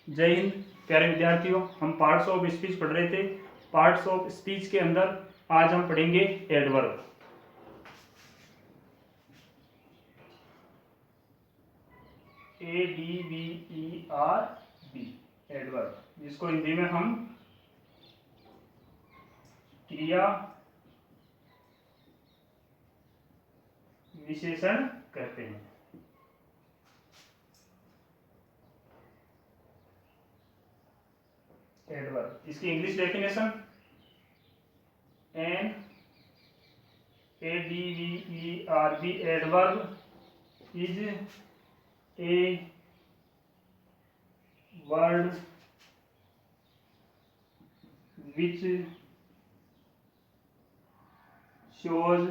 जय हिंद प्यारे विद्यार्थियों, हम पार्ट्स ऑफ स्पीच पढ़ रहे थे। पार्ट्स ऑफ स्पीच के अंदर आज हम पढ़ेंगे एडवर्ब। ADVERB एडवर्ब, जिसको हिंदी में हम क्रिया विशेषण कहते हैं। एडवर्ब, इसकी English definition ADVERB adverb is a word which shows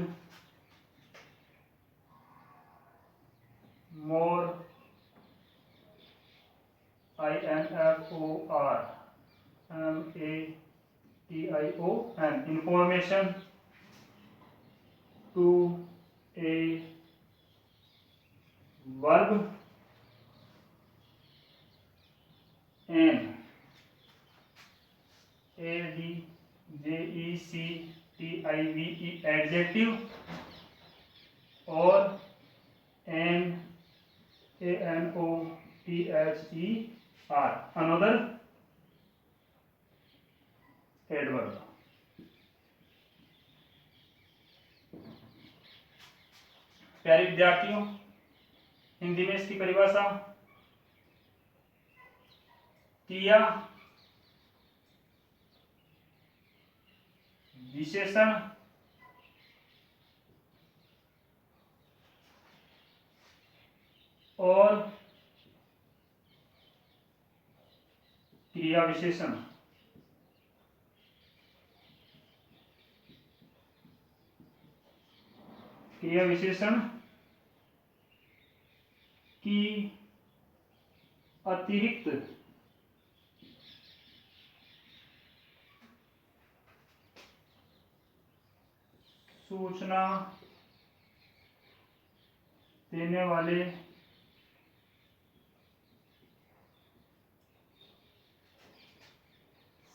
more information information to a verb and ADJECTIVE adjective or ANOTHER another adverb। प्यारे विद्यार्थियों, हिंदी में इसकी परिभाषा क्रिया विशेषण और क्रिया विशेषण की अतिरिक्त सूचना देने वाले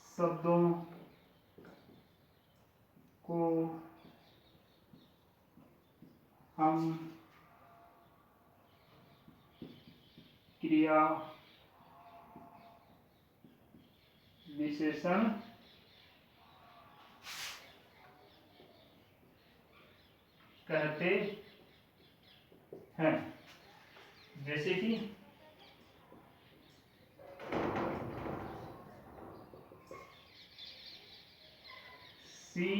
शब्दों को हम क्रिया विशेषण कहते हैं। जैसे कि she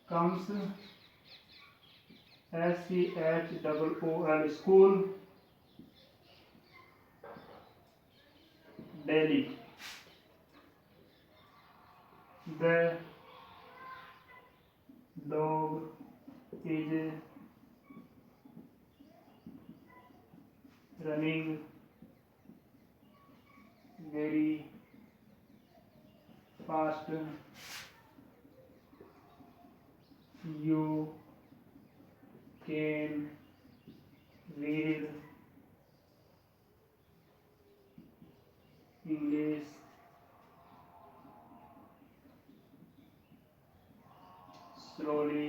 comes, SCHOOL, school daily, the dog is running very fast, you can read English slowly।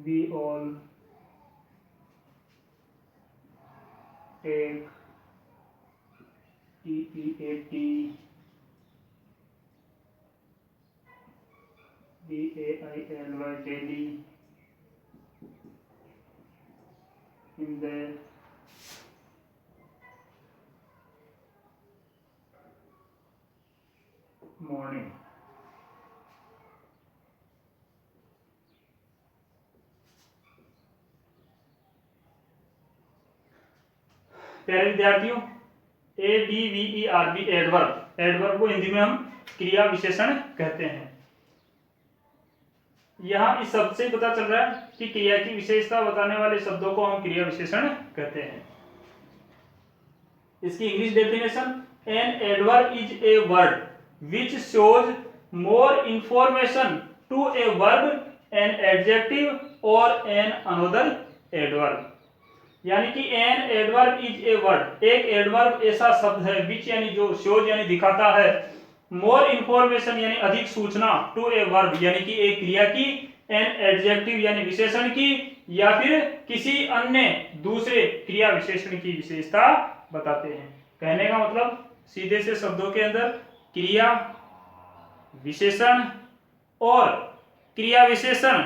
We all take TEAT DAILY daily in the morning। प्यारे विद्यार्थियों, ADVERB एडवर्ब को हिंदी में हम क्रिया विशेषण कहते हैं। यहाँ इस शब्द से पता चल रहा है कि क्रिया की विशेषता बताने वाले शब्दों को हम क्रिया विशेषण कहते हैं। इसकी English definition, an adverb is a word which shows more information to a verb, an adjective और एन अनदर एडवर्ब। यानी कि an adverb is a word, एक एडवर्ब ऐसा शब्द है विच यानी जो शोज यानी दिखाता है, मोर इंफॉर्मेशन यानी अधिक सूचना, टू ए वर्ब यानी कि एक क्रिया की, एन एडजेक्टिव यानी विशेषण की, या फिर किसी अन्य दूसरे क्रिया विशेषण की विशेषता बताते हैं। कहने का मतलब सीधे से शब्दों के अंदर क्रिया विशेषण और क्रिया विशेषण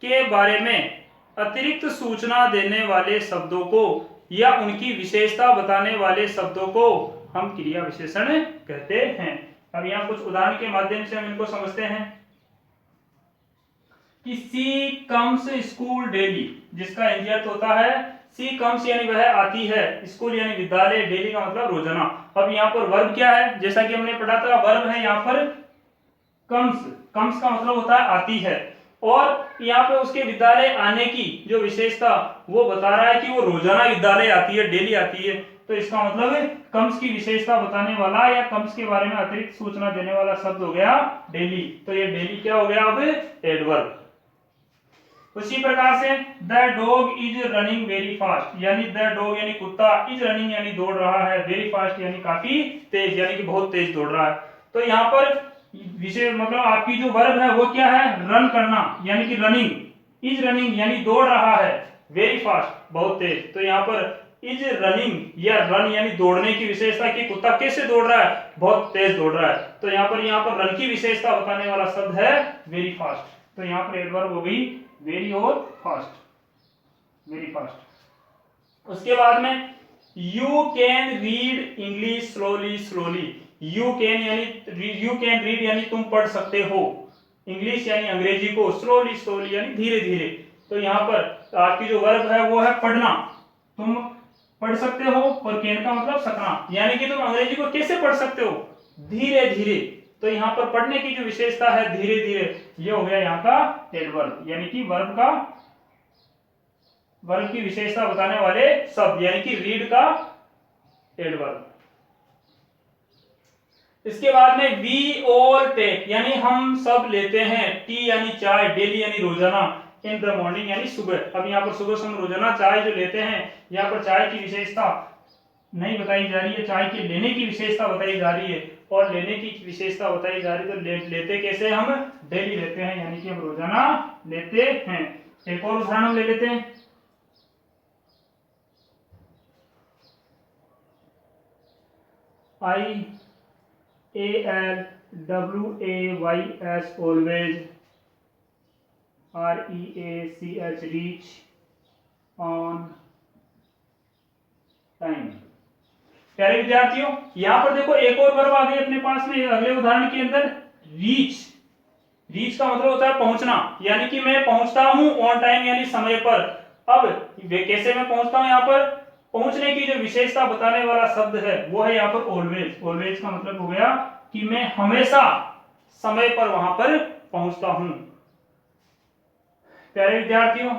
के बारे में अतिरिक्त सूचना देने वाले शब्दों को या उनकी विशेषता बताने वाले शब्दों को हम क्रिया विशेषण कहते हैं। अब यहाँ कुछ उदाहरण के माध्यम से हम इनको समझते हैं कि सी कम्स स्कूल डेली, जिसका इंडियत होता है सी कम्स यानी वह आती है, स्कूल यानी विद्यालय, डेली का मतलब रोजाना। अब यहाँ पर वर्ब क्या है, जैसा कि हमने पढ़ा था वर्ब है यहाँ पर कम्स, कम्स का मतलब होता है आती है, और यहाँ पे उसके विद्यालय आने की जो विशेषता वो बता रहा है कि वो रोजाना विद्यालय आती है, डेली आती है। तो इसका मतलब है कम्स की विशेषता बताने वाला या कम्स के बारे में अतिरिक्त सूचना देने वाला शब्द हो गया डेली। तो ये डेली क्या हो गया अब एडवर्ब। उसी प्रकार से the dog is running very fast, यानी द डॉग यानी कुत्ता, इज रनिंग यानी दौड़ रहा है, वेरी फास्ट यानी काफी तेज, यानी कि बहुत तेज दौड़ रहा है। तो यहाँ पर विषय मतलब आपकी जो वर्ब है वो क्या है, रन करना, यानी कि रनिंग, इज रनिंग यानी दौड़ रहा है, वेरी फास्ट बहुत तेज। तो यहाँ पर इज रनिंग या रन यानी दौड़ने की विशेषता कि कुत्ता कैसे दौड़ रहा है, बहुत तेज दौड़ रहा है। तो यहाँ पर रन की विशेषता बताने वाला शब्द है वेरी फास्ट। तो यहाँ पर एडवर्ब हो गई वेरी और फास्ट, वेरी फास्ट। उसके बाद में you can read English slowly slowly, you can read यानी तुम पढ़ सकते हो, इंग्लिश यानी अंग्रेजी को, स्लोली स्लोली यानी धीरे धीरे। तो यहाँ पर आपकी जो वर्ब है वो है पढ़ना, तुम पढ़ सकते हो, और कैन का मतलब सकना, यानी कि तुम अंग्रेजी को कैसे पढ़ सकते हो, धीरे धीरे। तो यहाँ पर पढ़ने की जो विशेषता है धीरे धीरे, ये हो गया यहाँ का एडवर्ब, यानी कि वर्ब की विशेषता बताने वाले शब्द, यानी कि रीड का एडवर्ब। इसके बाद में वी ऑल टेक यानी हम सब लेते हैं, टी यानी चाय, डेली यानी रोजाना, इन द मॉर्निंग यानी सुबह। अब यहाँ पर सुबह से हम रोजाना चाय जो लेते हैं, यहाँ पर चाय की विशेषता नहीं बताई जा रही है, चाय के लेने की विशेषता बताई जा रही है, और लेने की विशेषता बताई जा रही है। तो लेते कैसे, हम डेली लेते हैं, यानी कि हम रोजाना लेते हैं। एक और उदाहरण हम ले लेते हैं, IALWAYS always, REACH reach, on time. प्यारे विद्यार्थियों यहां पर देखो एक और वर्ब आ गई अपने पास में अगले उदाहरण के अंदर, रीच। रीच का मतलब होता है पहुंचना, यानी कि मैं पहुंचता हूं ऑन टाइम यानी समय पर। अब कैसे मैं पहुंचता हूं, यहाँ पर पहुंचने की जो विशेषता बताने वाला शब्द है वो है यहाँ पर ऑलवेज। ऑलवेज का मतलब हो गया कि मैं हमेशा समय पर वहां पर पहुंचता हूं। प्यारे विद्यार्थियों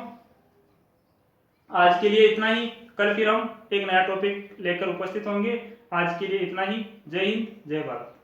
आज के लिए इतना ही, कल फिर हम एक नया टॉपिक लेकर उपस्थित होंगे। आज के लिए इतना ही, जय हिंद जय भारत।